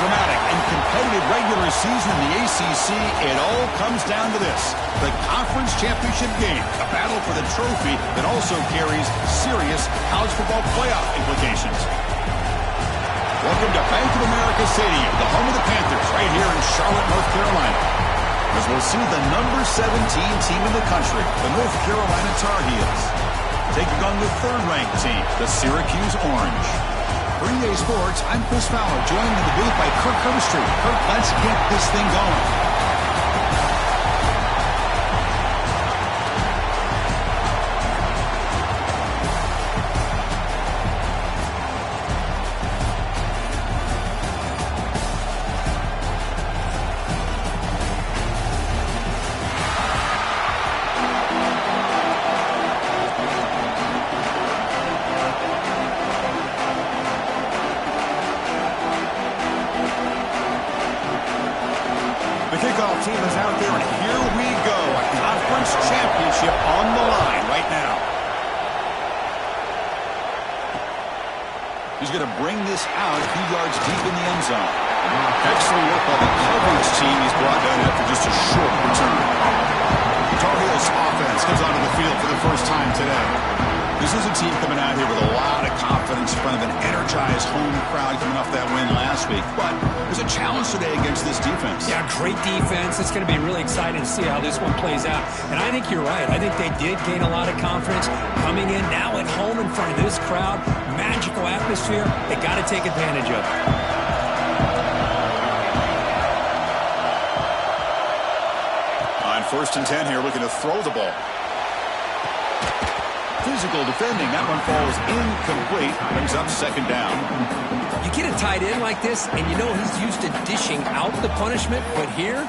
dramatic and competitive regular season in the ACC, it all comes down to this: the conference championship game, a battle for the trophy that also carries serious college football playoff implications. Welcome to Bank of America Stadium, the home of the Panthers, right here in Charlotte, North Carolina, as we'll see the number 17 team in the country, the North Carolina Tar Heels, taking on the third-ranked team, the Syracuse Orange. For EA Sports, I'm Chris Fowler, joined in the booth by Kirk Herbstreit. Kirk, let's get this thing going. Team is out there, and here we go. A conference championship on the line right now. He's going to bring this out a few yards deep in the end zone. Excellent work by the coverage team. He's brought down after just a short return. Tar Heels offense comes onto the field for the first time today. This is a team coming out here with a lot of confidence in front of an energized home crowd coming off that win last week. But there's a challenge today against this defense. Yeah, great defense. It's going to be really exciting to see how this one plays out. And I think you're right. I think they did gain a lot of confidence coming in now at home in front of this crowd. Magical atmosphere. They got to take advantage of it. On 1st and 10 here, looking to throw the ball. Physical defending. That one falls incomplete. Brings up 2nd down. You get a tight end like this, and you know he's used to dishing out the punishment, but here,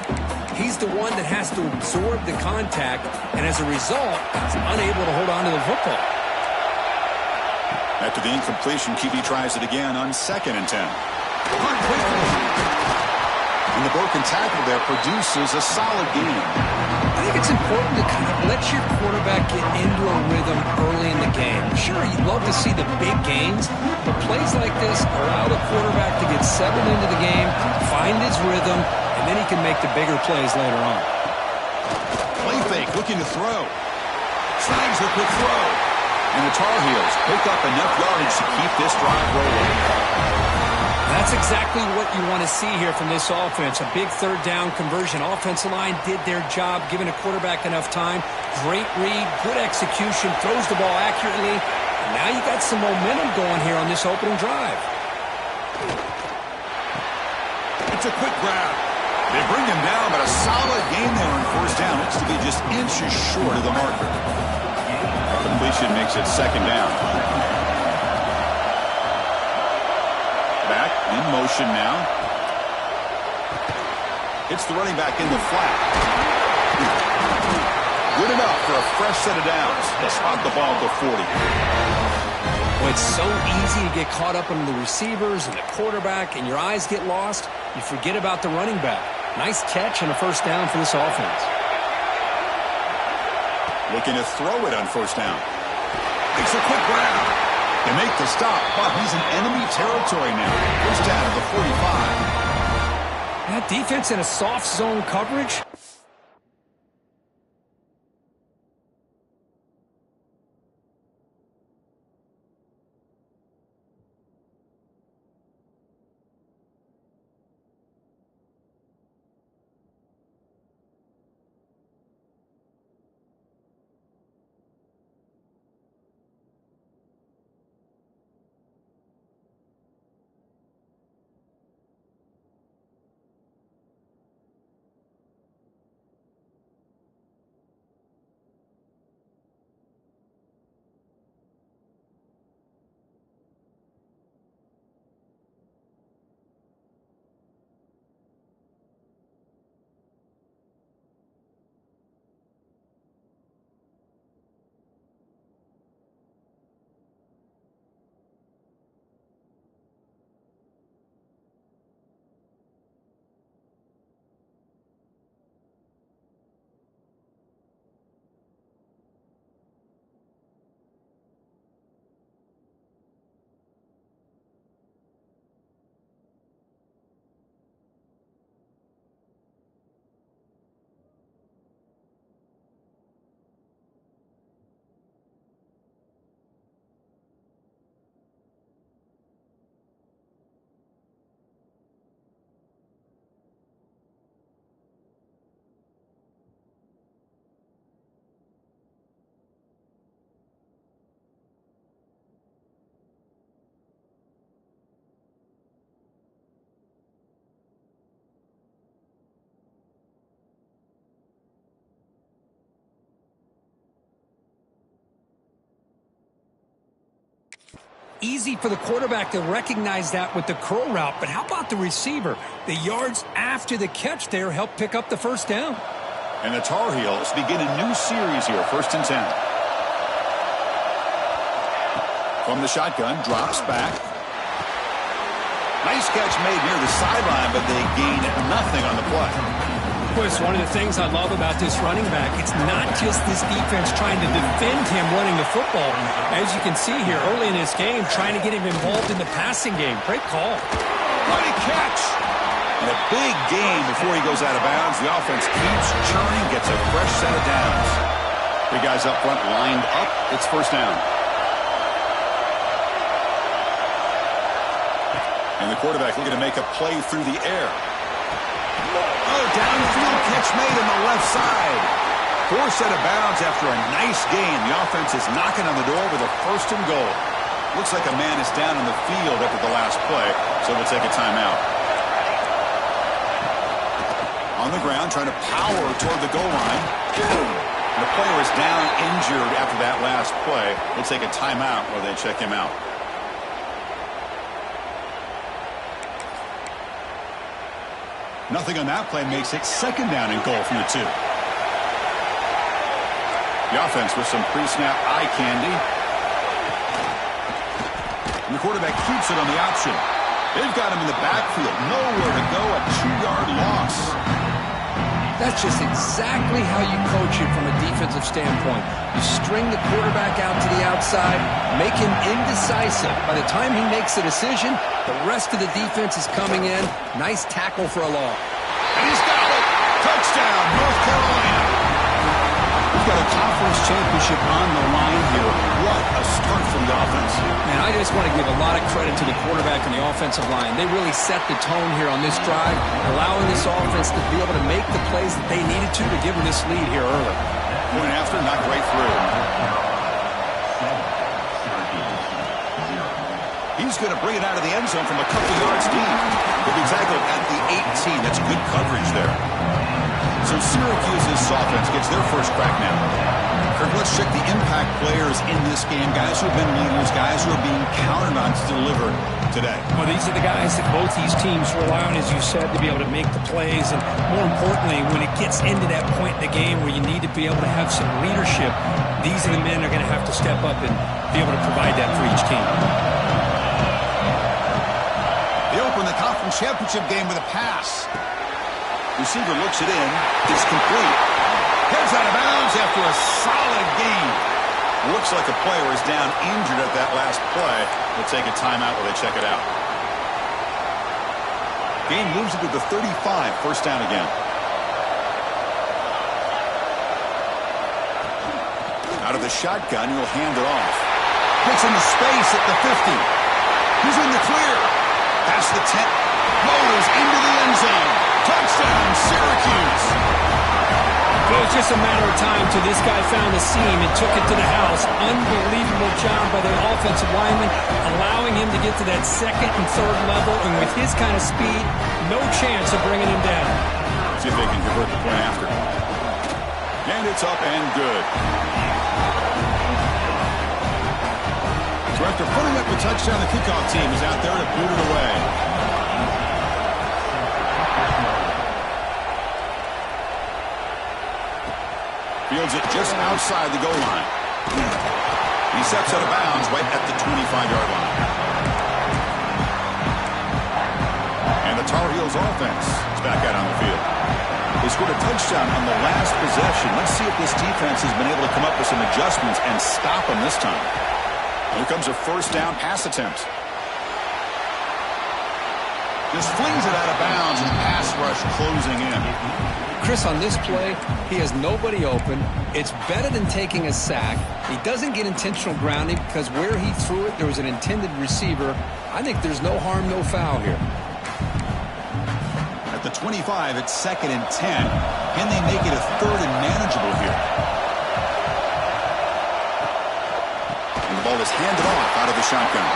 he's the one that has to absorb the contact, and as a result, he's unable to hold on to the football. After the incompletion, QB tries it again on 2nd and 10. And the broken tackle there produces a solid gain. I think it's important to kind of let your quarterback get into a rhythm early in the game. Sure, you'd love to see the big gains, but plays like this allow the quarterback to get settled into the game, find his rhythm, and then he can make the bigger plays later on. Play fake, looking to throw. Snags the quick throw. And the Tar Heels pick up enough yardage to keep this drive rolling. That's exactly what you want to see here from this offense. A big 3rd down conversion. Offensive line did their job, giving a quarterback enough time. Great read, good execution, throws the ball accurately. And now you got some momentum going here on this opening drive. It's a quick grab. They bring him down, but a solid gain there on 1st down. Looks to be just inches short of the marker. Completion makes it 2nd down. Back in motion now. Hits the running back in the flat. Good enough for a fresh set of downs. They spot the ball at the 40. Well, it's so easy to get caught up in the receivers and the quarterback, and your eyes get lost. You forget about the running back. Nice catch and a 1st down for this offense. Looking to throw it on 1st down. Makes a quick grab. They make the stop, but he's in enemy territory now. 1st down to the 45. That defense in a soft zone coverage. easy for the quarterback to recognize that with the curl route, but how about the receiver? The yards after the catch there help pick up the first down. And the Tar Heels begin a new series here, 1st and 10. From the shotgun, drops back. Nice catch made near the sideline, but they gain nothing on the play. It's one of the things I love about this running back. It's not just this defense trying to defend him running the football. As you can see here early in this game, trying to get him involved in the passing game. Great call. What a catch! And a big gain before he goes out of bounds. The offense keeps churning, gets a fresh set of downs. Big guys up front lined up. It's 1st down. And the quarterback looking to make a play through the air. Oh, downfield catch made on the left side. 4 set of bounds after a nice gain. The offense is knocking on the door with a 1st and goal. Looks like a man is down on the field after the last play, so we'll take a timeout. On the ground, trying to power toward the goal line. The player is down injured after that last play. We'll take a timeout while they check him out. Nothing on that play makes it 2nd down and goal from the 2. The offense with some pre-snap eye candy. And the quarterback keeps it on the option. They've got him in the backfield. Nowhere to go. A 2-yard loss. That's just exactly how you coach it from a defensive standpoint. You string the quarterback out to the outside, make him indecisive. By the time he makes the decision, the rest of the defense is coming in. Nice tackle for a loss. And he's got it. Touchdown, North Carolina. We've got a conference championship on the line here. What a start from the offense. Man, I just want to give a lot of credit to the quarterback and the offensive line. They really set the tone here on this drive, allowing this offense to be able to make the plays that they needed to give them this lead here early. Point after, knocked right through. He's going to bring it out of the end zone from a couple yards deep. He'll be tackled at the 18. That's good coverage there. So Syracuse's offense gets their first crack now. Kirk, let's check the impact players in this game. Guys who have been leaders, guys who are being counted on to deliver today. Well, these are the guys that both these teams rely on, as you said, to be able to make the plays. And more importantly, when it gets into that point in the game where you need to be able to have some leadership, these are the men that are going to have to step up and be able to provide that for each team. They open the conference championship game with a pass. Receiver looks it in. It's complete. Heads out of bounds after a solid gain. Looks like a player is down injured at that last play. We'll take a timeout while they check it out. Game moves it to the 35. 1st down again. Out of the shotgun, he'll hand it off. Gets into space at the 50. He's in the clear. Past the 10. Motors into the end zone. Touchdown, Syracuse. It was just a matter of time till this guy found a seam and took it to the house. Unbelievable job by the offensive lineman, allowing him to get to that 2nd and 3rd level. And with his kind of speed, no chance of bringing him down. See if they can convert the point after. And it's up and good. So after putting up a touchdown, the kickoff team is out there to boot it away. Fields it just outside the goal line. He steps out of bounds right at the 25-yard line. And the Tar Heels offense is back out on the field. They scored a touchdown on the last possession. Let's see if this defense has been able to come up with some adjustments and stop them this time. Here comes a 1st down pass attempt. Just flings it out of bounds and pass rush closing in. Chris, on this play, he has nobody open. It's better than taking a sack. He doesn't get intentional grounding because where he threw it, there was an intended receiver. I think there's no harm, no foul here. At the 25, it's 2nd and 10. Can they make it a 3rd and manageable here? And the ball is handed off out of the shotgun.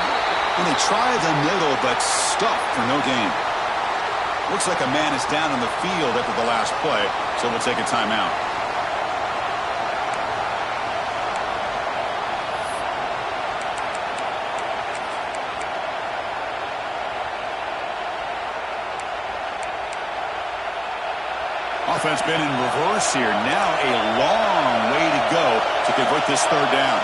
And they try the middle, but stuffed for no gain. Looks like a man is down on the field after the last play, so we'll take a timeout. Offense been in reverse here. Now a long way to go to convert this third down.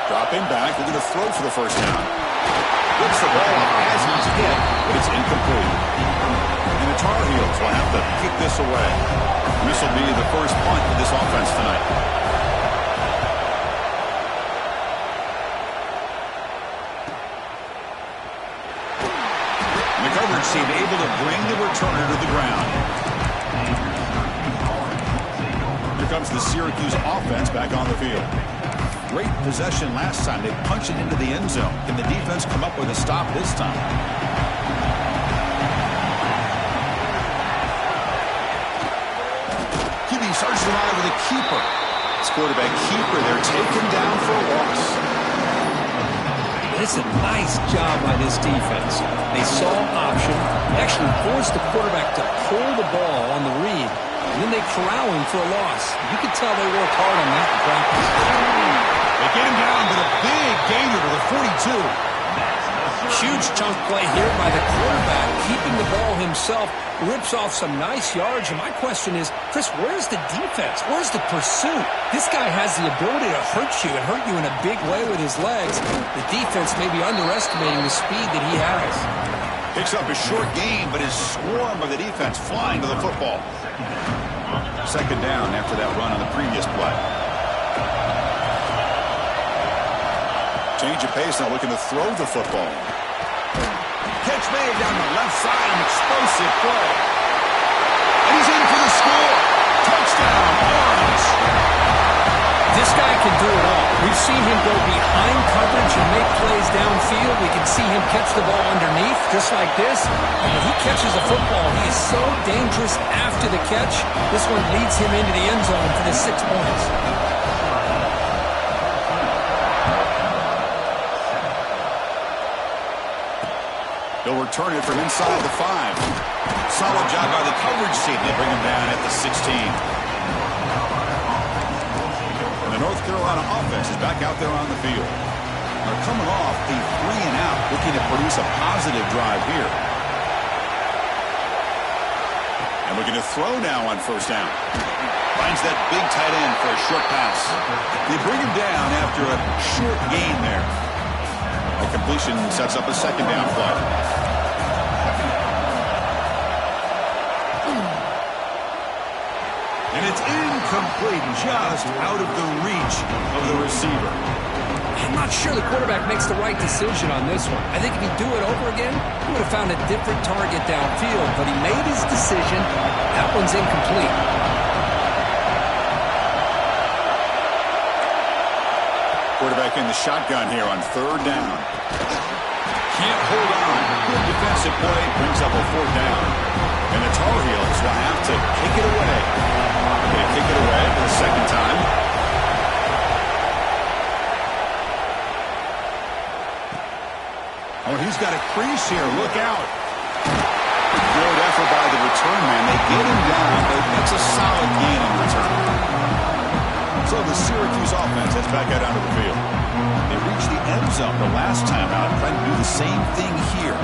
Dropping back, they're going to throw for the first down. Gets the ball as he's hit, but it's incomplete. And the Tar Heels will have to kick this away. And this will be the first punt of this offense tonight. And the coverage team able to bring the returner to the ground. Here comes the Syracuse offense back on the field. Great possession last time. They punch it into the end zone. Can the defense come up with a stop this time? QB starts the ride with a keeper. This quarterback keeper, they're taken down for a loss. It's a nice job by this defense. They saw option, actually forced the quarterback to pull the ball on the read, and then they corral him for a loss. You could tell they worked hard on that in practice. They get him down to the big gainer to the 42. Huge chunk play here by the quarterback, keeping the ball himself, rips off some nice yards. And my question is, Chris, where's the defense? Where's the pursuit? This guy has the ability to hurt you and hurt you in a big way with his legs. The defense may be underestimating the speed that he has. Picks up a short gain, but his swarm of the defense flying to the football. Second down after that run on the previous play. Change of pace, now looking to throw the football. Catch made down the left side, an explosive play. And he's in for the score. Touchdown, Orange. This guy can do it all. We've seen him go behind coverage and make plays downfield. We can see him catch the ball underneath, just like this. And when he catches a football, he is so dangerous after the catch. This one leads him into the end zone for the 6 points. They'll return it from inside the 5. Solid job by the coverage team. They bring him down at the 16. And the North Carolina offense is back out there on the field. They're coming off a 3-and-out, looking to produce a positive drive here. And looking to throw now on first down. Finds that big tight end for a short pass. They bring him down after a short gain there. The completion sets up a second down play. And it's incomplete, just out of the reach of the receiver. I'm not sure the quarterback makes the right decision on this one. I think if he'd do it over again, he would have found a different target downfield, but he made his decision. That one's incomplete. Quarterback in the shotgun here on third down. Can't hold on. Good defensive play. Brings up a fourth down. And the Tar Heels will have to kick it away. They're going to kick it away for the second time. Oh, he's got a crease here. Look out. Good effort by the return man. They get him down, but it's a solid gain on return. So the Syracuse offense heads back out onto the field. They reached the end zone the last time out, trying to do the same thing here.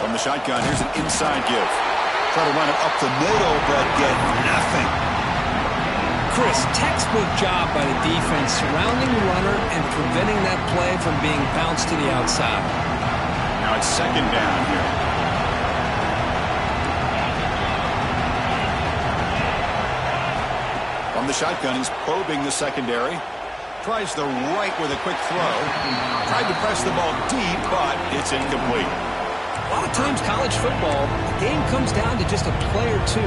From the shotgun, here's an inside give. Try to run it up the middle, but get nothing. Chris, textbook job by the defense surrounding the runner and preventing that play from being bounced to the outside. Now it's second down here. From the shotgun, he's probing the secondary. Tries the right with a quick throw. Tried to press the ball deep, but it's incomplete. A lot of times college football, the game comes down to just a play or two.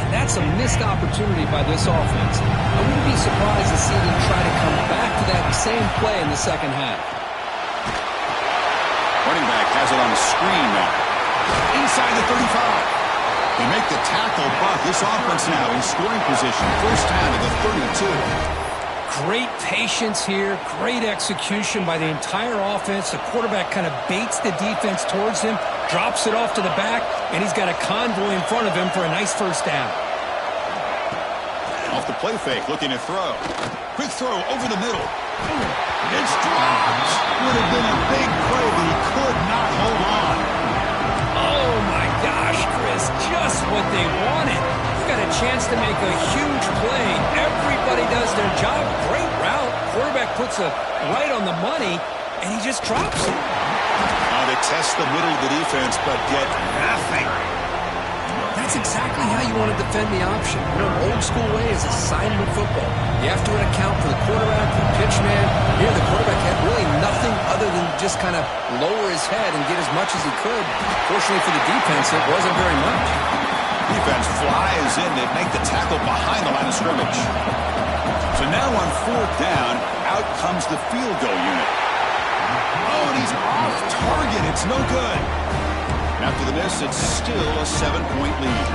And that's a missed opportunity by this offense. I wouldn't be surprised to see them try to come back to that same play in the second half. Running back has it on the screen now. Inside the 35. They make the tackle, but this offense now in scoring position. First down at the 32. Great patience here. Great execution by the entire offense. The quarterback kind of baits the defense towards him, drops it off to the back, and he's got a convoy in front of him for a nice first down. Off the play fake, looking to throw. Quick throw over the middle. It's dropped. Would have been a big play, but he could not hold on. Oh, my gosh, Chris. Just what they wanted. You got a chance to make a huge play. Everybody does their job. Great route. Quarterback puts it right on the money, and he just drops it. They test the middle of the defense, but get nothing. That's exactly how you want to defend the option. You know, an old-school way is assignment football. You have to account for the quarterback, the pitch man. Here, the quarterback had really nothing other than just kind of lower his head and get as much as he could. Fortunately for the defense, it wasn't very much. Defense flies in. They make the tackle behind the line of scrimmage. So now on 4th down, out comes the field goal unit. Oh, and he's off target. It's no good. After the miss, it's still a 7-point lead.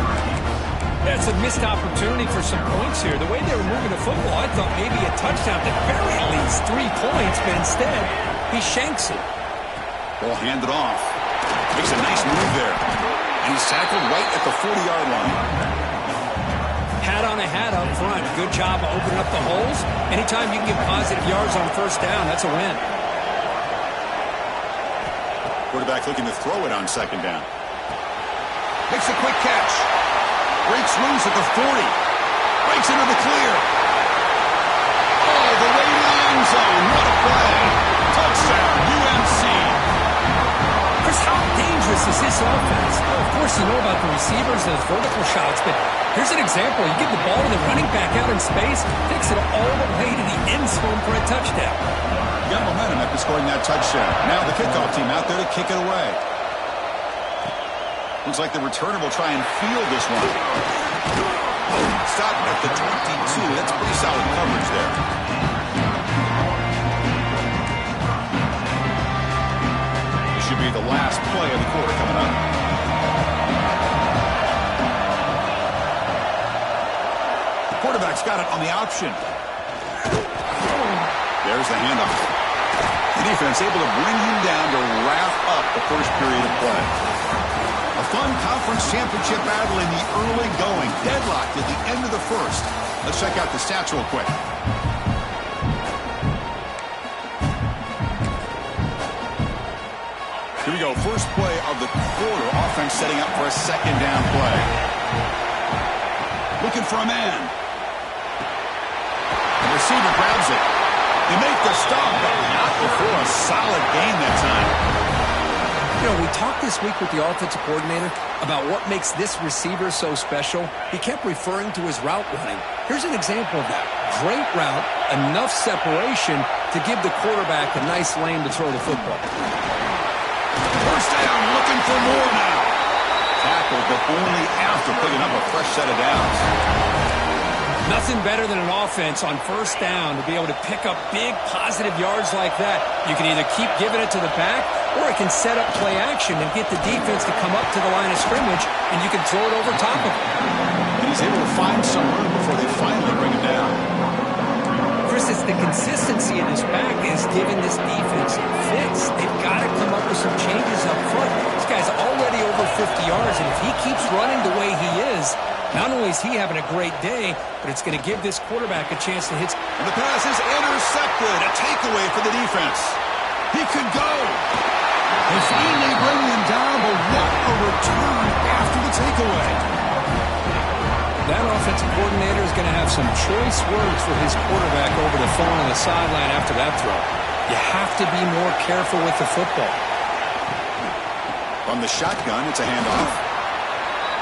That's a missed opportunity for some points here. The way they were moving the football, I thought maybe a touchdown, at the very least 3 points, but instead, he shanks it. Ball handed off. Makes a nice move there. And he's tackled right at the 40-yard line. Hat on a hat up front. Good job of opening up the holes. Anytime you can get positive yards on 1st down, that's a win. Quarterback looking to throw it on 2nd down. Makes a quick catch. Breaks loose at the 40. Breaks into the clear. Oh, the way to the end zone. What a play. Touchdown, UNC. Chris, how dangerous is this offense? Well, of course, you know about the receivers and the vertical shots, but here's an example. You give the ball to the running back out in space, takes it all the way to the end zone for a touchdown. Got momentum after scoring that touchdown. Now the kickoff team out there to kick it away. Looks like the returner will try and field this one. Stop at the 22. That's pretty solid coverage there. This should be the last play of the quarter coming up. The quarterback's got it on the option. There's the handoff. The defense able to bring him down to wrap up the first period of play. A fun conference championship battle in the early going. Deadlocked at the end of the first. Let's check out the stats real quick. Here we go. First play of the quarter. Offense setting up for a 2nd down play. Looking for a man. The receiver grabs it. They make the stop, but not before a solid gain that time. You know, we talked this week with the offensive coordinator about what makes this receiver so special. He kept referring to his route running. Here's an example of that. Great route, enough separation to give the quarterback a nice lane to throw the football. First down, looking for more now. Tackled, but only after picking up a fresh set of downs. Nothing better than an offense on 1st down to be able to pick up big positive yards like that. You can either keep giving it to the back, or it can set up play action and get the defense to come up to the line of scrimmage, and you can throw it over top of them. And he's able to find some room before they finally bring him down. Chris, it's the consistency in his back is giving this defense fits. They've got to come up with some changes up front. This guy's already over 50 yards, and if he keeps running the way he is, not only is he having a great day, but it's going to give this quarterback a chance to hit. And the pass is intercepted. A takeaway for the defense. He could go. They finally bring him down, but what a return after the takeaway. That offensive coordinator is going to have some choice words for his quarterback over the phone on the sideline after that throw. You have to be more careful with the football. From the shotgun, it's a handoff.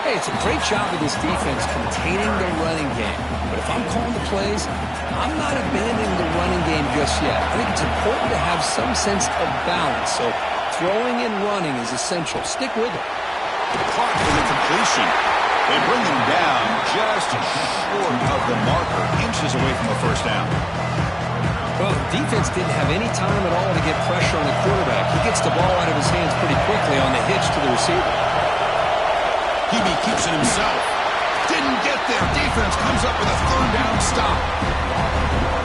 Hey, it's a great job of this defense containing the running game. But if I'm calling the plays, I'm not abandoning the running game just yet. I think it's important to have some sense of balance. So throwing and running is essential. Stick with it. Caught for the completion. They bring him down just short of the marker, inches away from the 1st down. Well, the defense didn't have any time at all to get pressure on the quarterback. He gets the ball out of his hands pretty quickly on the hitch to the receiver. Hebe keeps it himself. Didn't get there. Defense comes up with a 3rd down stop.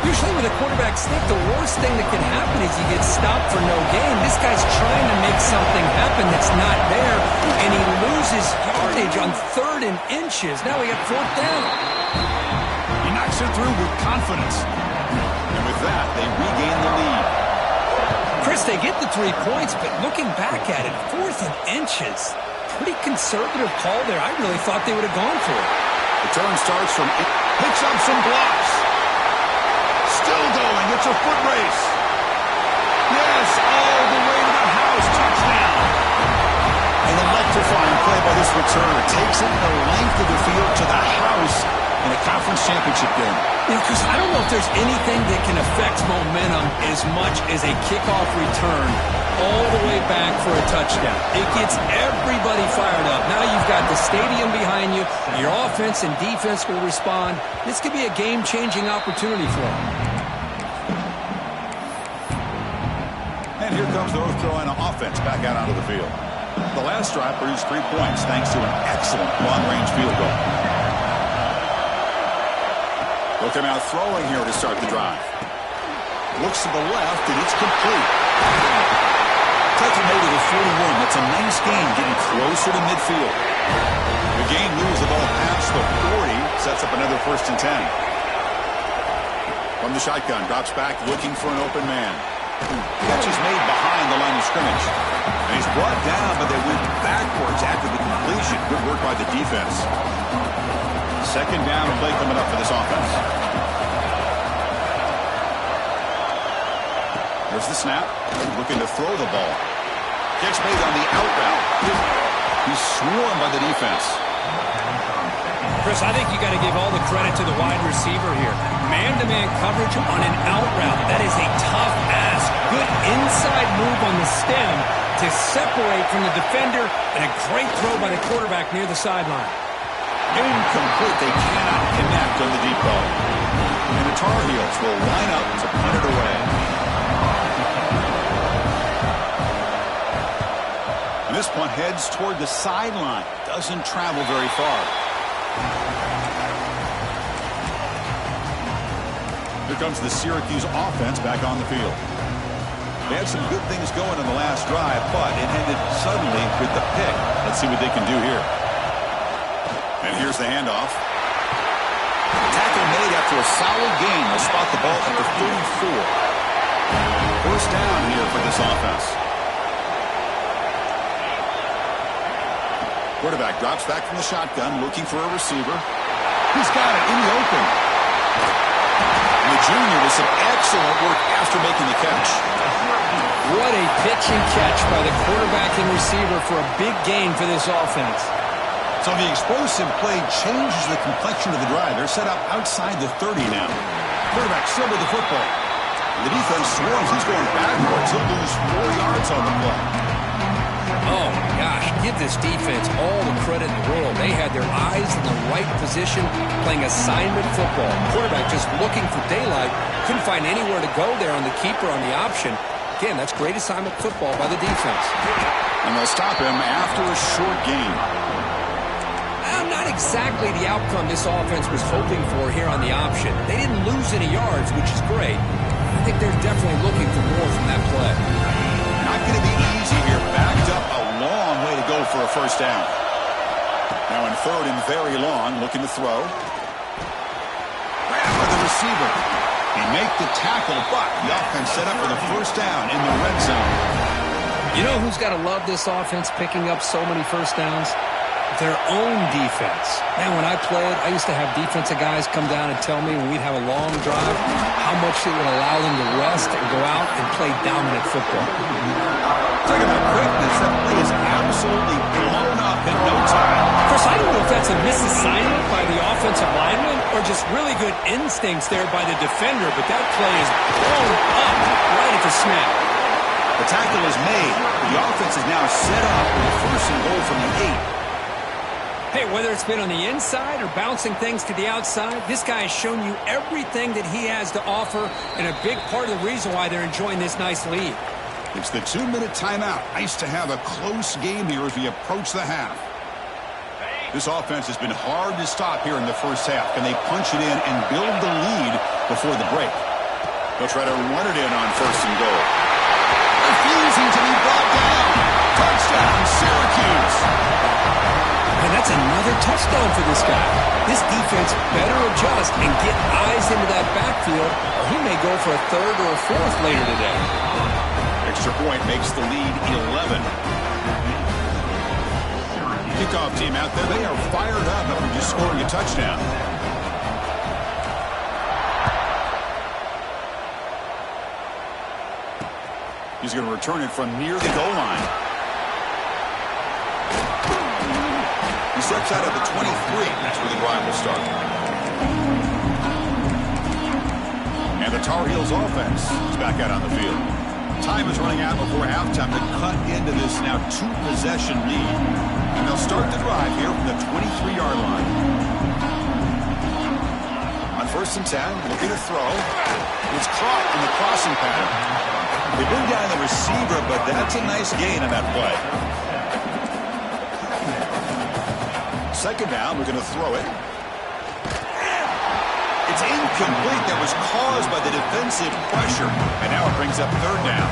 Usually with a quarterback sneak, the worst thing that can happen is you get stopped for no gain. This guy's trying to make something happen that's not there, and he loses yardage on 3rd and inches. Now we got 4th down. He knocks Takes it through with confidence. And with that, they regain the lead. Chris, they get the 3 points, but looking back at it, 4th and inches. Pretty conservative call there. I really thought they would have gone for it. The turn starts from picks up some blocks. Still going. It's a foot race. Yes, all the way to the house. Touchdown. An electrifying play by this returner. Takes it the length of the field to the house in a conference championship game. You know, Chris, I don't know if there's anything that can affect momentum as much as a kickoff return all the way back for a touchdown. It gets everybody fired up. Now you've got the stadium behind you. Your offense and defense will respond. This could be a game-changing opportunity for them. And here comes the North Carolina offense back out onto the field. The last drive produced 3 points thanks to an excellent long-range field goal. Look, they're now throwing here to start the drive. Looks to the left, and it's complete. Tackle made to the 41. That's a nice gain, getting closer to midfield. The gain moves the ball past the 40, sets up another 1st and 10. From the shotgun, drops back, looking for an open man. Catch is made behind the line of scrimmage. And he's brought down, but they went backwards after the completion. Good work by the defense. 2nd down and play coming up for this offense. There's the snap. Looking to throw the ball. Catch made on the out route. He's swarmed by the defense. Chris, I think you got to give all the credit to the wide receiver here. Man-to-man coverage on an out route. That is a tough ask. Good inside move on the stem to separate from the defender, and a great throw by the quarterback near the sideline. Incomplete. They cannot connect on the deep ball. And the Tar Heels will line up to punt it away. And this punt heads toward the sideline. Doesn't travel very far. Here comes the Syracuse offense back on the field. They had some good things going in the last drive, but it ended suddenly with the pick. Let's see what they can do here. And here's the handoff. Tackle made after a solid gain. They'll spot the ball at the 34. 1st down here for this offense. Quarterback drops back from the shotgun, looking for a receiver. He's got it in the open. And the junior with some excellent work after making the catch. What a pitch and catch by the quarterback and receiver for a big gain for this offense. So the explosive play changes the complexion of the drive. They're set up outside the 30 now. Quarterback still with the football. The defense swarms. He's going backwards. He'll lose 4 yards on the play. Oh, my gosh. Give this defense all the credit in the world. They had their eyes in the right position, playing assignment football. Quarterback just looking for daylight. Couldn't find anywhere to go there on the keeper on the option. Again, that's great assignment football by the defense. And they'll stop him after a short gain. Not exactly the outcome this offense was hoping for here on the option. They didn't lose any yards, which is great. I think they're definitely looking for more from that play. Not going to be easy here. Backed up a long way to go for a 1st down. Now in 3rd and very long, looking to throw. Grab by the receiver. He make the tackle, but the offense set up for the 1st down in the red zone. You know who's got to love this offense picking up so many 1st downs? Their own defense. Man, when I played, I used to have defensive guys come down and tell me when we'd have a long drive how much it would allow them to rest and go out and play dominant football. Talk about quickness. That play is absolutely blown up in no time. Chris, I don't know if that's a misassignment by the offensive lineman or just really good instincts there by the defender, but that play is blown up right at the snap. The tackle is made. The offense is now set up with a 1st and goal from the 8. Hey, whether it's been on the inside or bouncing things to the outside, this guy has shown you everything that he has to offer, and a big part of the reason why they're enjoying this nice lead. It's the 2-minute timeout. Nice to have a close game here as we approach the half. This offense has been hard to stop here in the 1st half. Can they punch it in and build the lead before the break? They'll try to run it in on 1st and goal. Refusing to be brought down. Touchdown. touchdown, Syracuse. And that's another touchdown for this guy. This defense better adjust and get eyes into that backfield, or he may go for a third or a fourth later today. Extra point makes the lead 11. Kickoff team out there, they are fired up after just scoring a touchdown. He's going to return it from near the goal line. He steps out at the 23. That's where the drive will start. And the Tar Heels offense is back out on the field. Time is running out before halftime to cut into this now two-possession lead. And they'll start the drive here from the 23-yard line. On 1st and 10, looking to throw. It's caught in the crossing pattern. They bring down the receiver, but that's a nice gain on that play. 2nd down, we're going to throw it. It's incomplete. That was caused by the defensive pressure. And now it brings up 3rd down.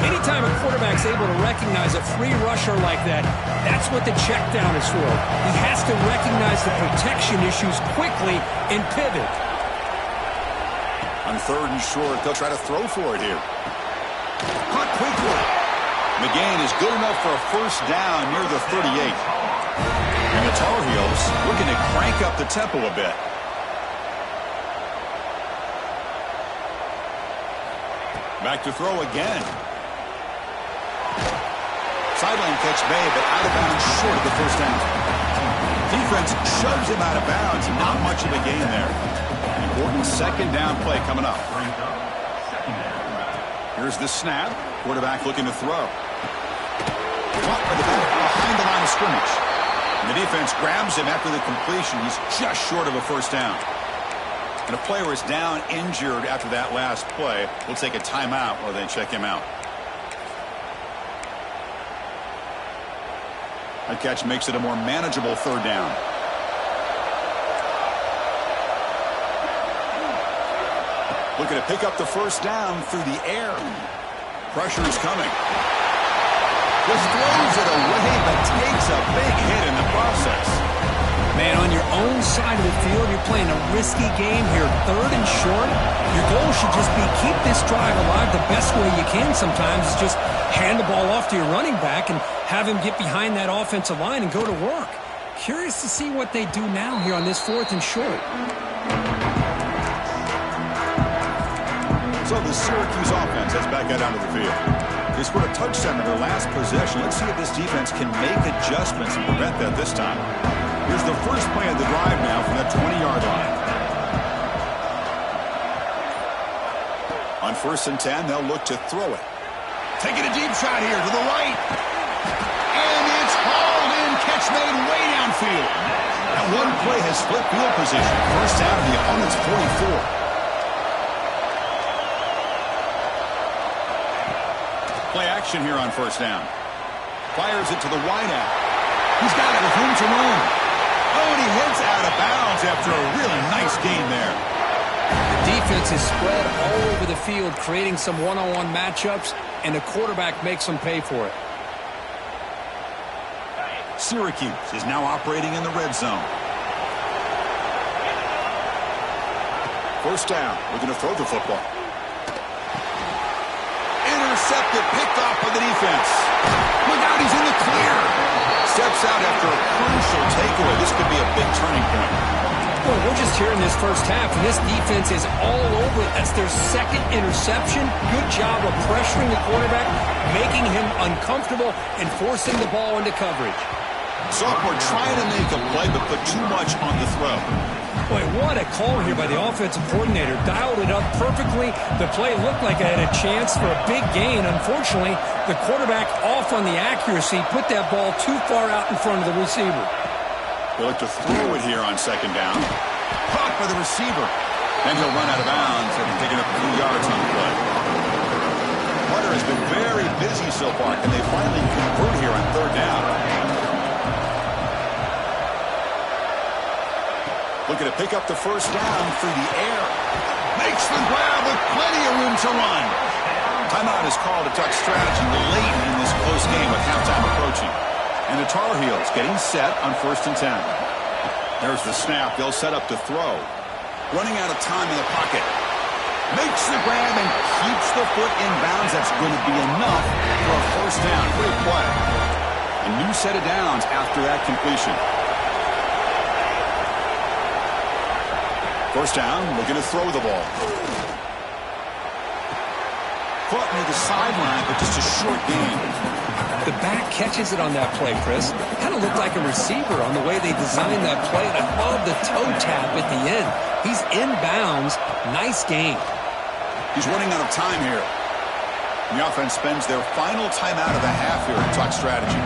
Anytime a quarterback's able to recognize a free rusher like that, that's what the check down is for. He has to recognize the protection issues quickly and pivot. On 3rd and short, they'll try to throw for it here. Caught quickly. The gain is good enough for a 1st down near the 38. And the Tar Heels looking to crank up the tempo a bit. Back to throw again. Sideline catch made, but out of bounds short of the 1st down. Defense shoves him out of bounds. Not much of a gain there. Important 2nd down play coming up. Here's the snap. Quarterback looking to throw. Caught by the back behind the line of scrimmage. And the defense grabs him after the completion. He's just short of a 1st down. And a player is down injured after that last play. We'll take a timeout while they check him out. That catch makes it a more manageable 3rd down. Looking to pick up the 1st down through the air. Pressure is coming. Just throws it away, but takes a big hit in the process. Man, on your own side of the field, you're playing a risky game here. 3rd and short. Your goal should just be keep this drive alive the best way you can sometimes. Is just hand the ball off to your running back and have him get behind that offensive line and go to work. Curious to see what they do now here on this 4th and short. So the Syracuse offense heads back out onto the field. They scored a touchdown in their last possession. Let's see if this defense can make adjustments and prevent that this time. Here's the first play of the drive now from the 20-yard line. On 1st and 10, they'll look to throw it. Taking a deep shot here to the right. And it's hauled in. Catch made way downfield. That one play has split field position. 1st down to the opponent's 44. Play action here on 1st down. Fires it to the wideout. He's got it with room to run. Oh, and he hits out of bounds after a really nice gain there. The defense is spread all over the field, creating some one-on-one matchups, and the quarterback makes them pay for it. Syracuse is now operating in the red zone. 1st down. We're going to throw the football. Intercepted, picked off by the defense. Look out, he's in the clear. Steps out after a crucial takeaway. This could be a big turning point. Boy, we're just here in this 1st half, and this defense is all over it. That's their 2nd interception. Good job of pressuring the quarterback, making him uncomfortable, and forcing the ball into coverage. Sophomore trying to make a play, but put too much on the throw. Boy, what a call here by the offensive coordinator. Dialed it up perfectly. The play looked like it had a chance for a big gain. Unfortunately, the quarterback off on the accuracy, put that ball too far out in front of the receiver. They'll look to throw it here on 2nd down. Caught by the receiver. Then he'll run out of bounds after taking up a few yards on the play. Carter has been very busy so far. Can they finally convert here on 3rd down? Looking to pick up the 1st down through the air. Makes the grab with plenty of room to run. Timeout is called to touch strategy late in this close game with halftime approaching. And the Tar Heels getting set on 1st and 10. There's the snap. They'll set up to throw. Running out of time in the pocket. Makes the grab and keeps the foot in bounds. That's going to be enough for a 1st down. Great play. A new set of downs after that completion. 1st down, looking to throw the ball. Caught near the sideline, but just a short gain. The back catches it on that play, Chris. Kind of looked like a receiver on the way they designed that play. And I love the toe tap at the end. He's inbounds. Nice game. He's running out of time here. And the offense spends their final timeout of the half here at Talk Strategy.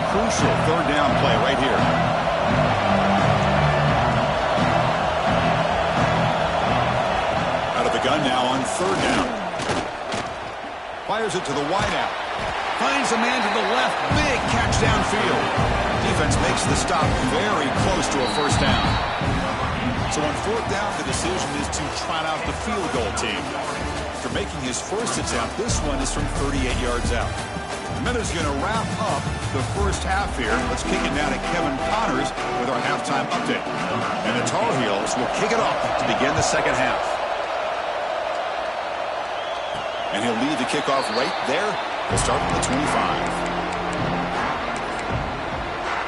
Crucial 3rd down play right here. Out of the gun now on 3rd down. Fires it to the wideout. Finds a man to the left. Big catch downfield. Defense makes the stop very close to a 1st down. So on 4th down, the decision is to trot out the field goal team. After making his first attempt, this one is from 38 yards out. Minutes going to wrap up the 1st half here. Let's kick it down to Kevin Connors with our halftime update. And the Tar Heels will kick it off to begin the 2nd half. And he'll lead the kickoff right there. We'll start from the 25.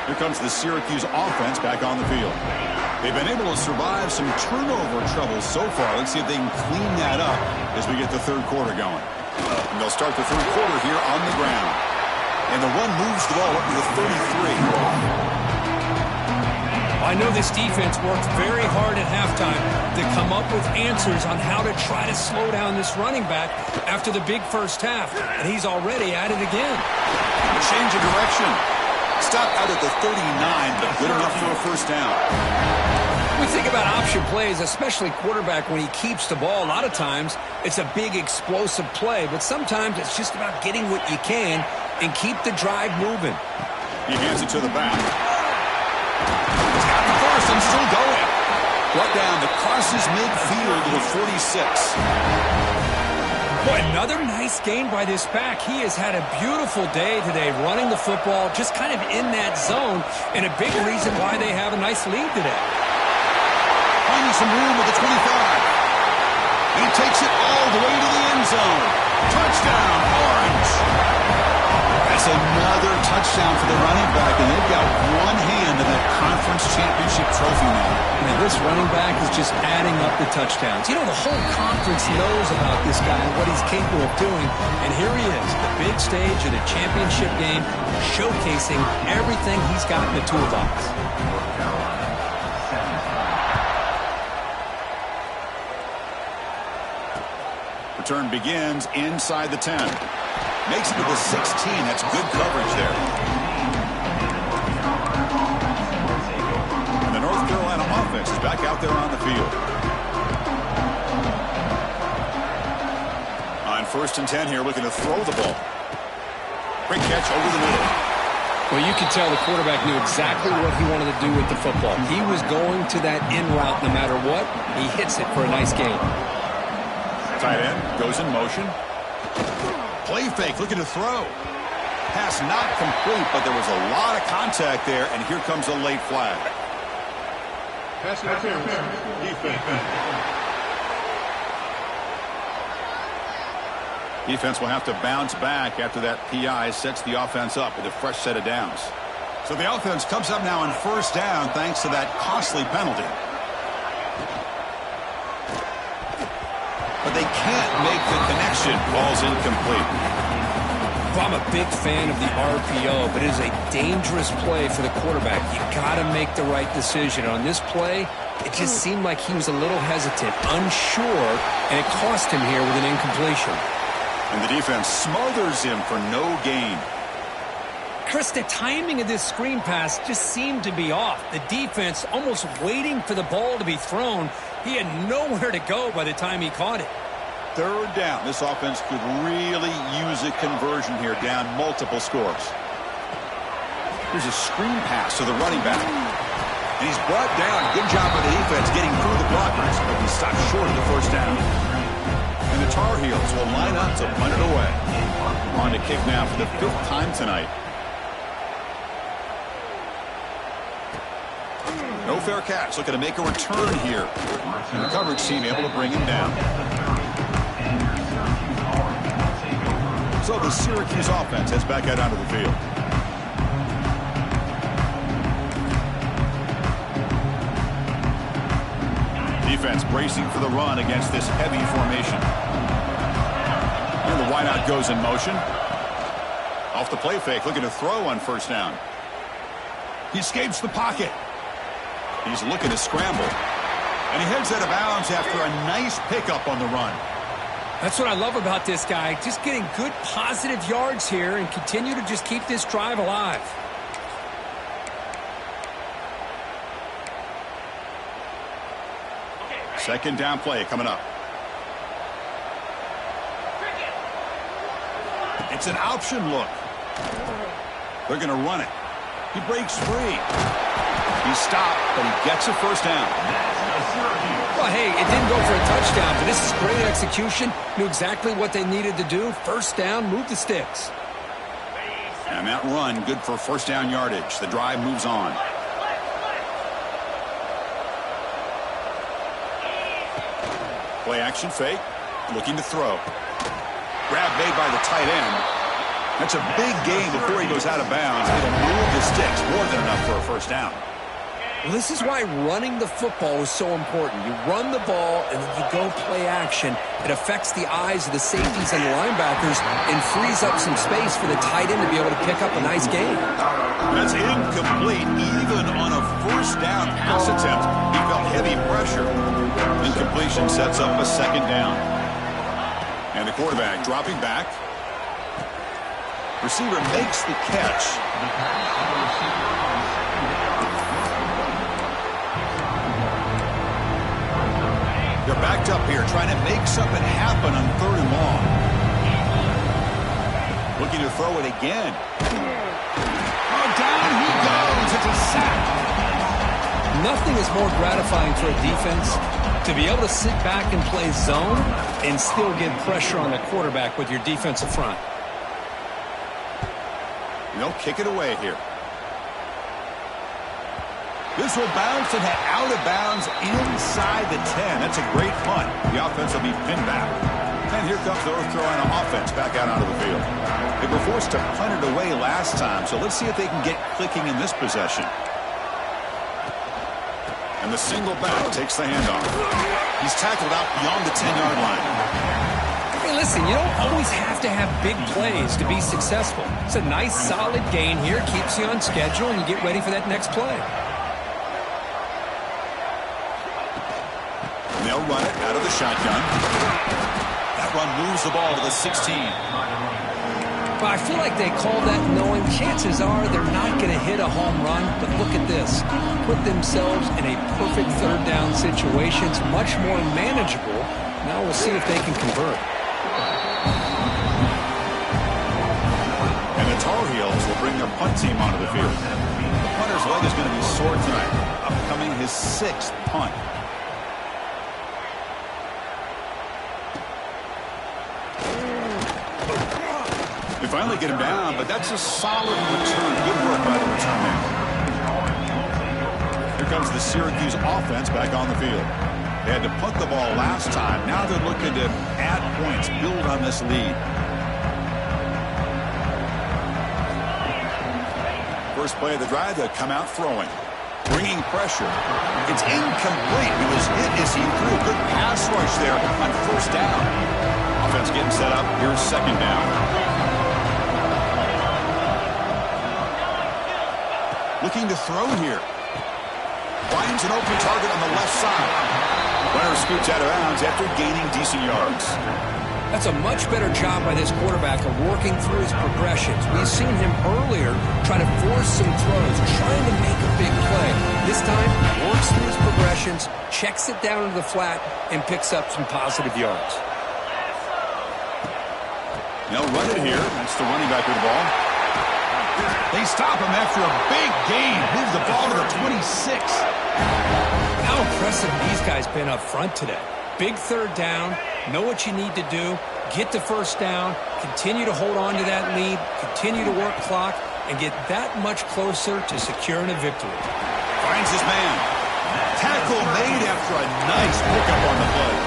Here comes the Syracuse offense back on the field. They've been able to survive some turnover troubles so far. Let's see if they can clean that up as we get the 3rd quarter going. And they'll start the 3rd quarter here on the ground. And the run moves the ball up to the 33. I know this defense worked very hard at halftime to come up with answers on how to try to slow down this running back after the big 1st half. And he's already at it again. Change of direction. Stop out at the 39, but good enough for a 1st down. We think about option plays, especially quarterback when he keeps the ball. A lot of times it's a big explosive play, but sometimes it's just about getting what you can and keep the drive moving. He hands it to the back. He's got the first and still going. Brought down the crosses midfield to the 46. Boy, another nice game by this back. He has had a beautiful day today running the football, just kind of in that zone, and a big reason why they have a nice lead today. Finding some room with the 25. He takes it all the way to the end zone. Touchdown, Orange. That's another touchdown for the running back, and they've got one hand in that conference championship trophy now. Man, this running back is just adding up the touchdowns. You know, the whole conference knows about this guy and what he's capable of doing, and here he is, the big stage of the championship game, showcasing everything he's got in the toolbox. Return begins inside the 10. Makes it to the 16. That's good coverage there. And the North Carolina offense is back out there on the field. On 1st and 10 here, looking to throw the ball. Great catch over the middle. Well, you can tell the quarterback knew exactly what he wanted to do with the football. He was going to that in route no matter what. He hits it for a nice gain. Tight end goes in motion. Play fake, looking to throw. Pass not complete, but there was a lot of contact there, and here comes a late flag. Pass interference. Defense will have to bounce back after that PI sets the offense up with a fresh set of downs. So the offense comes up now on 1st down thanks to that costly penalty. But they can't make the connection. Ball's incomplete. Well, I'm a big fan of the RPO, but it is a dangerous play for the quarterback. You got to make the right decision. On this play, it just seemed like he was a little hesitant, unsure, and it cost him here with an incompletion. And the defense smothers him for no gain. Chris, the timing of this screen pass just seemed to be off. The defense almost waiting for the ball to be thrown. He had nowhere to go by the time he caught it. 3rd down. This offense could really use a conversion here, down multiple scores. Here's a screen pass to the running back. And he's brought down. Good job by the defense getting through the blockers, but he stopped short of the first down. And the Tar Heels will line up to punt it away. On to kick now for the 5th time tonight. No fair catch. Looking to make a return here. And the coverage team able to bring him down. So the Syracuse offense heads back out onto the field. Defense bracing for the run against this heavy formation. And the wideout goes in motion. Off the play fake, looking to throw on first down. He escapes the pocket. He's looking to scramble. And he heads out of bounds after a nice pickup on the run. That's what I love about this guy. Just getting good positive yards here and continue to just keep this drive alive. Second down play coming up. It's an option look. They're going to run it. He breaks free. He's stopped, but he gets a first down. Well, hey, it didn't go for a touchdown, but this is great execution. Knew exactly what they needed to do. First down, move the sticks. And that run, good for first down yardage. The drive moves on. Play action fake. Looking to throw. Grab made by the tight end. That's a big gain before he goes out of bounds. It'll move the sticks. More than enough for a first down. Well, this is why running the football is so important. You run the ball, and then you go play action. It affects the eyes of the safeties and the linebackers and frees up some space for the tight end to be able to pick up a nice gain. That's incomplete. Even on a first down pass attempt, he felt heavy pressure. Incompletion sets up a second down. And the quarterback dropping back. Receiver makes the catch. They're backed up here, trying to make something happen on 3rd and long. Looking to throw it again. Oh, down he goes. It's a sack. Nothing is more gratifying for a defense to be able to sit back and play zone and still get pressure on the quarterback with your defensive front. They'll kick it away here. This will bounce and head out of bounds inside the 10. That's a great punt. The offense will be pinned back. And here comes the North Carolina offense back out onto the field. They were forced to punt it away last time, so let's see if they can get clicking in this possession. And the single back takes the handoff. He's tackled out beyond the 10-yard line. Hey, listen, you don't always have to have big plays to be successful. It's a nice, solid gain here. Keeps you on schedule, and you get ready for that next play. And they'll run it out of the shotgun. That run moves the ball to the 16. Well, I feel like they call that knowing chances are they're not going to hit a home run, but look at this. Put themselves in a perfect 3rd down situation. It's much more manageable. Now we'll see if they can convert. And the Tar Heels will bring their punt team onto the field. The punter's leg is going to be sore tonight. Upcoming his 6th punt. They finally get him down, but that's a solid return. Good work by the return man. Here comes the Syracuse offense back on the field. They had to punt the ball last time. Now they're looking to add points, build on this lead. First play of the drive, they'll come out throwing. Bringing pressure. It's incomplete. He was hit as he threw a good pass rush there on first down. Offense getting set up. Here's second down. Looking to throw here. Finds an open target on the left side. Runner scoots out of bounds after gaining decent yards. That's a much better job by this quarterback of working through his progressions. We've seen him earlier try to force some throws, trying to make a big play. This time, works through his progressions, checks it down into the flat, and picks up some positive yards. They'll run it here. That's the running back with the ball. They stop him after a big gain. Moves the ball to the 26. How impressive these guys been up front today. Big third down. Know what you need to do. Get the first down. Continue to hold on to that lead. Continue to work clock. And get that much closer to securing a victory. Finds his man. Tackle made after a nice pickup on the play.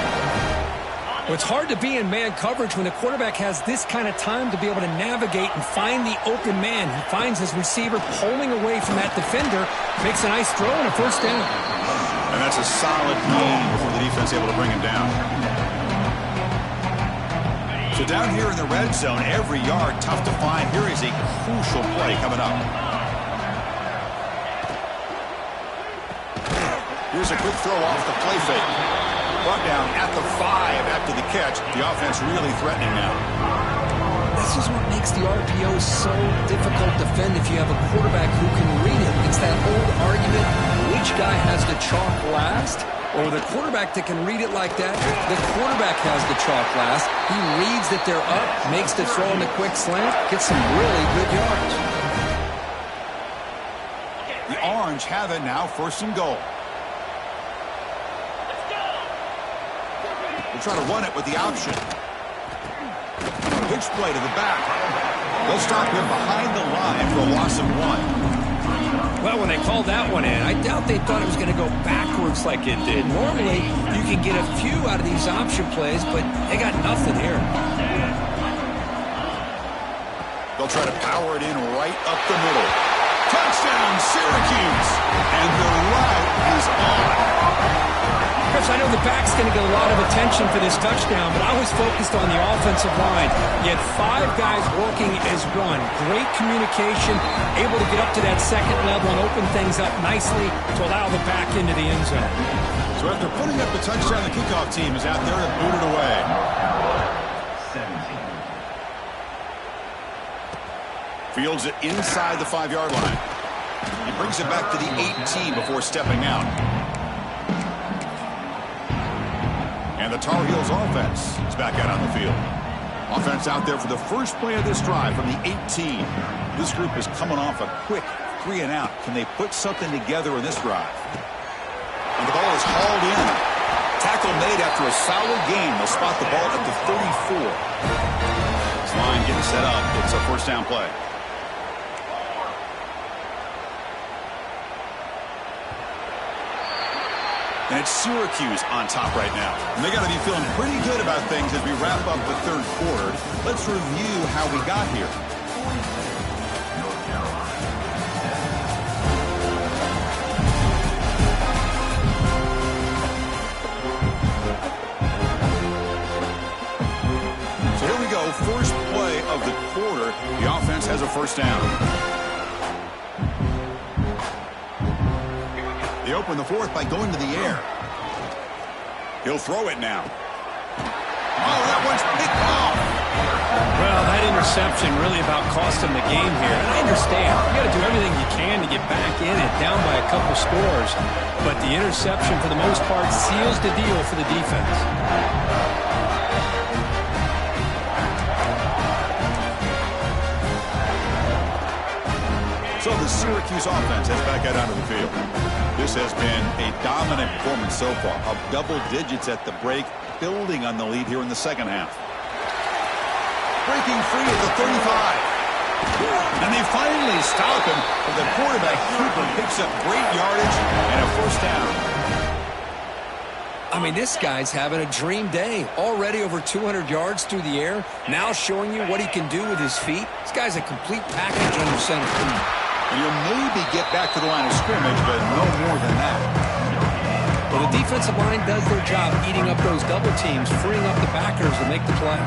Well, it's hard to be in man coverage when the quarterback has this kind of time to be able to navigate and find the open man. He finds his receiver pulling away from that defender, makes a nice throw and a first down. And that's a solid gain before the defense able to bring him down. So down here in the red zone, every yard tough to find. Here is a crucial play coming up. Here's a quick throw off the play fake. Brought down at the 5 after the catch. The offense really threatening now. This is what makes the RPO so difficult to defend if you have a quarterback who can read it. It's that old argument, which guy has the chalk last? Or the quarterback that can read it like that, the quarterback has the chalk last. He reads that they're up, makes the throw in the quick slant, gets some really good yards. The Orange have it now, first and goal. They'll try to run it with the option. Pitch play to the back. They'll stop him behind the line for a loss of 1. Well, when they called that one in, I doubt they thought it was going to go backwards like it did. Normally, you can get a few out of these option plays, but they got nothing here. They'll try to power it in right up the middle. Touchdown, Syracuse! And the route is on. Chris, I know the back's going to get a lot of attention for this touchdown, but I was focused on the offensive line. You had 5 guys working as one. Great communication, able to get up to that second level and open things up nicely to allow the back into the end zone. So after putting up the touchdown, the kickoff team is out there to boot it away. 17. Fields it inside the 5-yard line. He brings it back to the 18 before stepping out. And the Tar Heels offense is back out on the field. Offense out there for the first play of this drive from the 18. This group is coming off a quick 3-and-out. Can they put something together in this drive? And the ball is hauled in. Tackle made after a solid gain. They'll spot the ball at the 34. This line getting set up. It's a first down play. And it's Syracuse on top right now. And they got to be feeling pretty good about things as we wrap up the third quarter. Let's review how we got here. So here we go. First play of the quarter. The offense has a first down. They open the fourth by going to the air. He'll throw it now. Oh, that one's picked off. Well, that interception really about cost him the game here. And I understand. You got to do everything you can to get back in it, down by a couple scores. But the interception, for the most part, seals the deal for the defense. So the Syracuse offense heads back out onto the field. This has been a dominant performance so far, up double digits at the break, building on the lead here in the second half. Breaking free at the 35. And they finally stop him, but the quarterback Cooper picks up great yardage and a first down. I mean, this guy's having a dream day. Already over 200 yards through the air, now showing you what he can do with his feet. This guy's a complete package under center. And you'll maybe get back to the line of scrimmage, but no more than that. Well, the defensive line does their job eating up those double teams, freeing up the backers to make the play.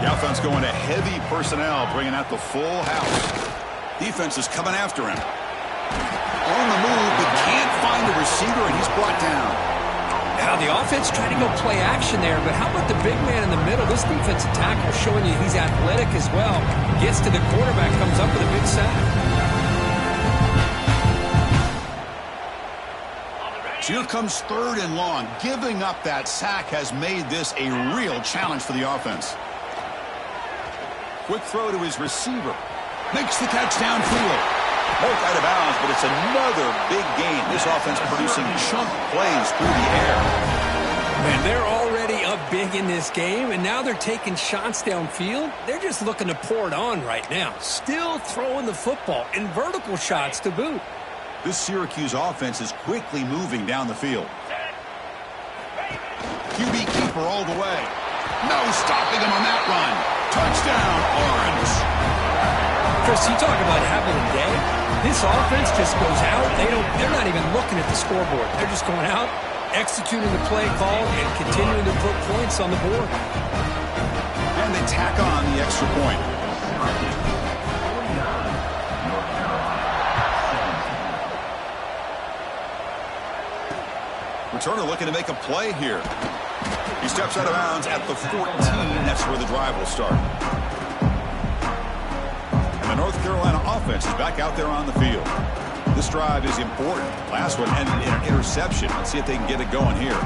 The offense going to heavy personnel, bringing out the full house. Defense is coming after him. On the move, but can't find the receiver, and he's brought down. Now, the offense trying to go play action there, but how about the big man in the middle? This defensive tackle showing you he's athletic as well. Gets to the quarterback, comes up with a big sack. So here comes 3rd and long. Giving up that sack has made this a real challenge for the offense. Quick throw to his receiver. Makes the catch downfield. Both out of bounds, but it's another big gain. This offense producing chunk plays through the air. Man, they're already up big in this game, and now they're taking shots downfield. They're just looking to pour it on right now. Still throwing the football, and vertical shots to boot. This Syracuse offense is quickly moving down the field. QB keeper all the way. No stopping him on that run. Touchdown, Orange. Chris, you talk about having a day. This offense just goes out. They're not even looking at the scoreboard. They're just going out, executing the play call, and continuing to put points on the board. And they tack on the extra point. Returner looking to make a play here. He steps out of bounds at the 14. That's where the drive will start. And the North Carolina offense is back out there on the field. This drive is important. Last one ended in an interception. Let's see if they can get it going here.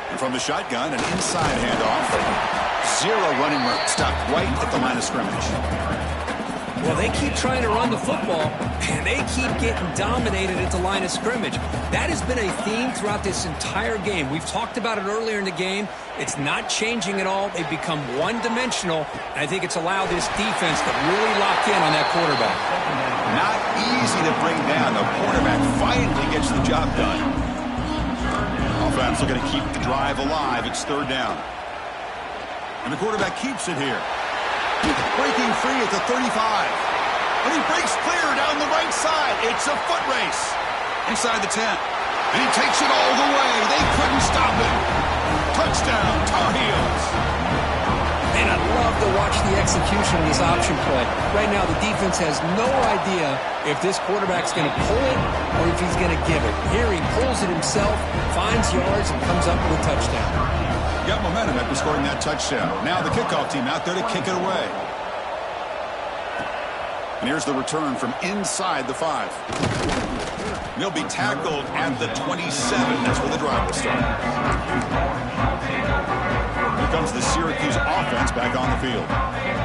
And from the shotgun, an inside handoff. Zero running room. Stopped right at the line of scrimmage. Well, they keep trying to run the football, and they keep getting dominated at the line of scrimmage. That has been a theme throughout this entire game. We've talked about it earlier in the game. It's not changing at all. They've become one-dimensional, and I think it's allowed this defense to really lock in on that quarterback. Not easy to bring down. The quarterback finally gets the job done. Offense looking to keep the drive alive. It's third down. And the quarterback keeps it here. Breaking free at the 35. And he breaks clear down the right side. It's a foot race. Inside the 10. And he takes it all the way. They couldn't stop him. Touchdown, Tar Heels. And I love to watch the execution of this option play. Right now, the defense has no idea if this quarterback's going to pull it or if he's going to give it. Here he pulls it himself, finds yards, and comes up with a touchdown. Got momentum after scoring that touchdown. Now the kickoff team out there to kick it away. And here's the return from inside the 5. They'll be tackled at the 27. That's where the drive will start. Here comes the Syracuse offense back on the field.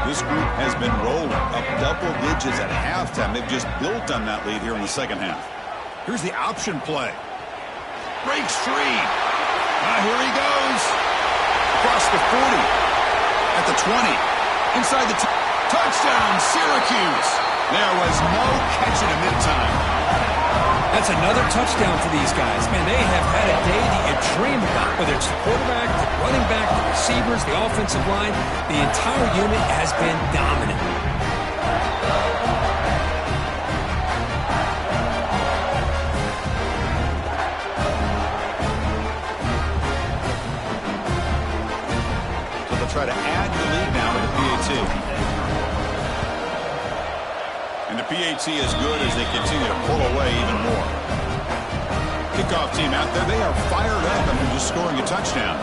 This group has been rolling up double digits at halftime. They've just built on that lead here in the second half. Here's the option play. Breaks free. Here he goes. Across the 40. At the 20. Inside the touchdown, Syracuse. There was no catching him mid-time. That's another touchdown for these guys. Man, they have had a day that you dream about. Whether it's the quarterback, the running back, the receivers, the offensive line, the entire unit has been dominant. Try to add the lead now with the PAT. And the PAT is good as they continue to pull away even more. Kickoff team out there. They are fired up after just scoring a touchdown.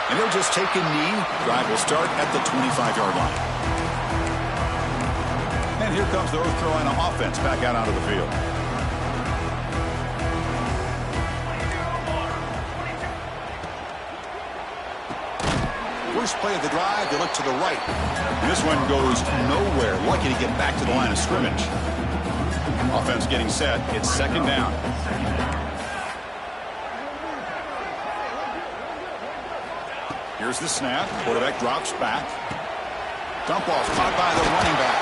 And they'll just take a knee. Drive will start at the 25-yard line. And here comes the North Carolina offense back out onto the field. First play of the drive, they look to the right. And this one goes nowhere. Lucky to get back to the line of scrimmage. Offense getting set. It's second down. Here's the snap. Quarterback drops back. Dump off caught by the running back.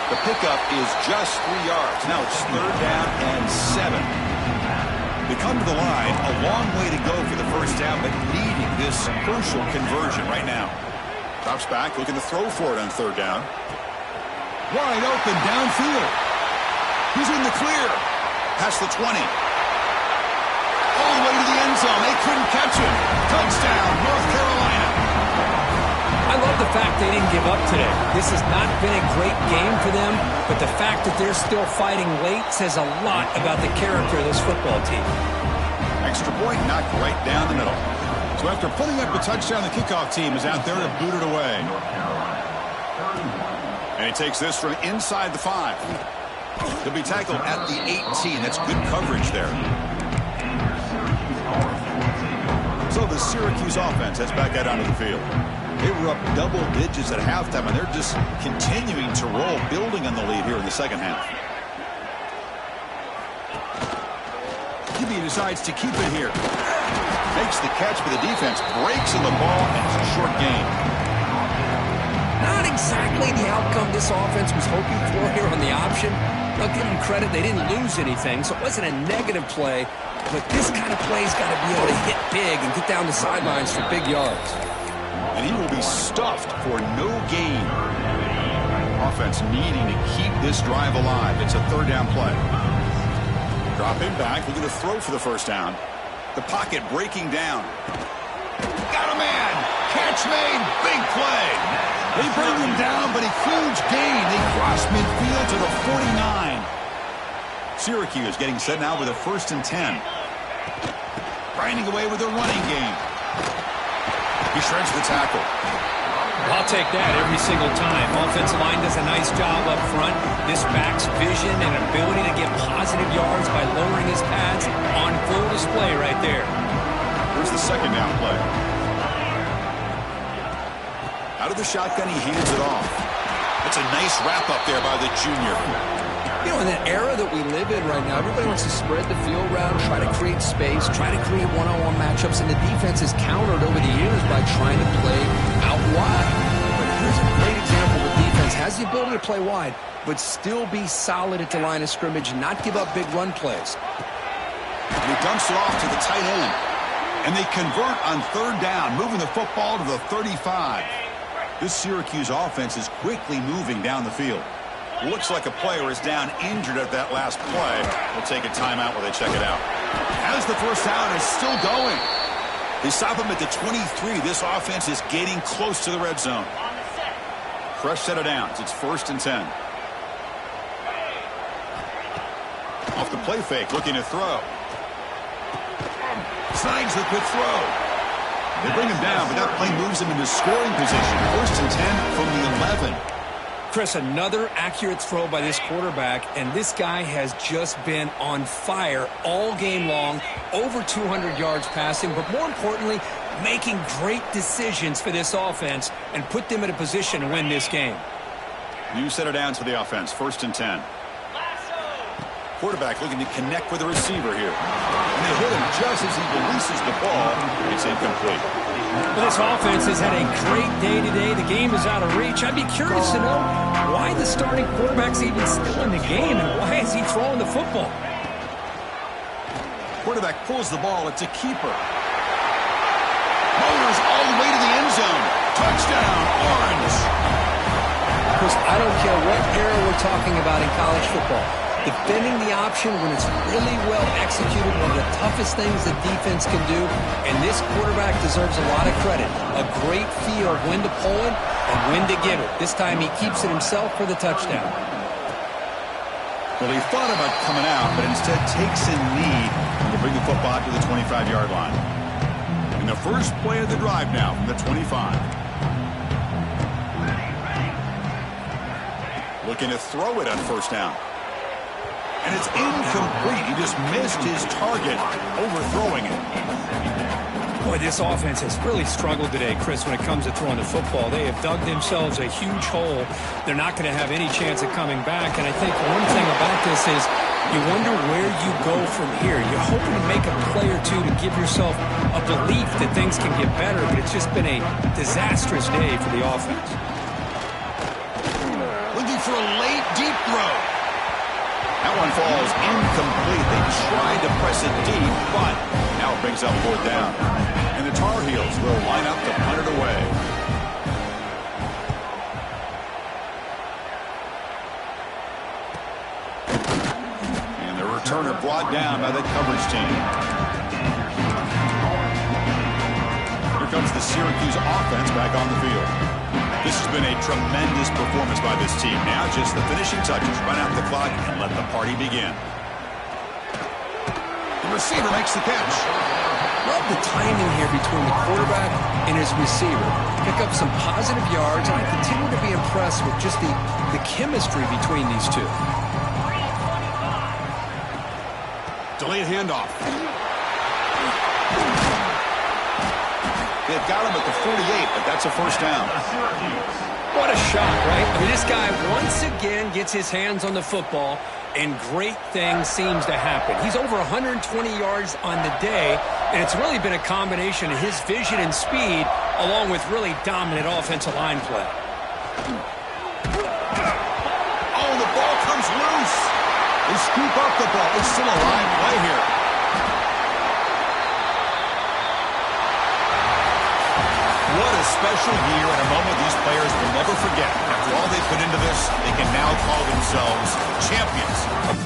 The pickup is just 3 yards. Now it's third down and 7. They come to the line, a long way to go for the first down, but needing this crucial conversion right now. Drops back, looking to throw for it on third down. Wide open downfield. He's in the clear. Past the 20. All the way to the end zone. They couldn't catch him. Touchdown, North Carolina. I love the fact they didn't give up today. This has not been a great game for them, but the fact that they're still fighting late says a lot about the character of this football team. Extra point knocked right down the middle. So after putting up a touchdown, the kickoff team is out there to boot it away. And he takes this from inside the 5. He'll be tackled at the 18. That's good coverage there. So the Syracuse offense heads back out onto the field. They were up double digits at halftime, and they're just continuing to roll, building on the lead here in the second half. He decides to keep it here. Makes the catch, but the defense breaks in the ball, and it's a short gain. Not exactly the outcome this offense was hoping for here on the option. I'll give them credit, they didn't lose anything, so it wasn't a negative play. But this kind of play's got to be able to hit big and get down the sidelines for big yards. And he will be stuffed for no gain. Offense needing to keep this drive alive. It's a third down play. Dropping back, looking to throw for the first down. The pocket breaking down. Got a man. Catch made. Big play. They bring him down, but a huge gain. They cross midfield to the 49. Syracuse getting set now with a 1st and 10. Grinding away with a running game. He shreds the tackle. I'll take that every single time. Offensive line does a nice job up front. This back's vision and ability to get positive yards by lowering his pads on full display right there. Here's the second down play. Out of the shotgun, he hands it off. It's a nice wrap up there by the junior. You know, in the era that we live in right now, everybody wants to spread the field around, try to create space, try to create one-on-one matchups, and the defense has countered over the years by trying to play out wide. But here's a great example of defense. Has the ability to play wide, but still be solid at the line of scrimmage and not give up big run plays. And he dumps it off to the tight end. And they convert on third down, moving the football to the 35. This Syracuse offense is quickly moving down the field. Looks like a player is down injured at that last play. We'll take a timeout while they check it out. As the first down is still going. They stop him at the 23. This offense is getting close to the red zone. Fresh set of downs. It's 1st and 10. Off the play fake, looking to throw. Snags the quick throw. They bring him down, but that play moves him into scoring position. 1st and 10 from the 11. Chris, another accurate throw by this quarterback, and this guy has just been on fire all game long, over 200 yards passing, but more importantly, making great decisions for this offense and put them in a position to win this game. New set of downs for the offense, 1st and 10. Quarterback looking to connect with the receiver here. And they hit him just as he releases the ball. It's incomplete. Well, this offense has had a great day today. The game is out of reach. I'd be curious to know why the starting quarterback's even still in the game and why is he throwing the football? Quarterback pulls the ball. It's a keeper. Motors all the way to the end zone. Touchdown, Orange. Chris, I don't care what era we're talking about in college football. Defending the option when it's really well executed, one of the toughest things the defense can do, and this quarterback deserves a lot of credit. A great feel of when to pull it and when to give it. This time he keeps it himself for the touchdown. Well, he thought about coming out, but instead takes a knee to bring the football to the 25-yard line. And the first play of the drive now from the 25. Looking to throw it on first down. And it's incomplete. He just missed his target, overthrowing it. Boy, this offense has really struggled today, Chris, when it comes to throwing the football. They have dug themselves a huge hole. They're not going to have any chance of coming back. And I think one thing about this is you wonder where you go from here. You're hoping to make a play or two to give yourself a belief that things can get better, but it's just been a disastrous day for the offense. Looking for a late, deep throw. That one falls incomplete. They tried to press it deep, but now it brings up 4th down. And the Tar Heels will line up to punt it away. And the returner brought down by the coverage team. Here comes the Syracuse offense back on the field. This has been a tremendous performance by this team. Now just the finishing touches. Run out the clock and let the party begin. The receiver makes the catch. Love the timing here between the quarterback and his receiver. pick up some positive yards, and I continue to be impressed with just the chemistry between these two. Delayed handoff. They've got him at the 48, but that's a first down. What a shot, right? I mean, this guy once again gets his hands on the football, and great things seems to happen. He's over 120 yards on the day, and it's really been a combination of his vision and speed along with really dominant offensive line play. Oh, the ball comes loose. They scoop up the ball. It's still a live play here. What a special year and a moment these players will never forget. After all they put into this, they can now call themselves champions.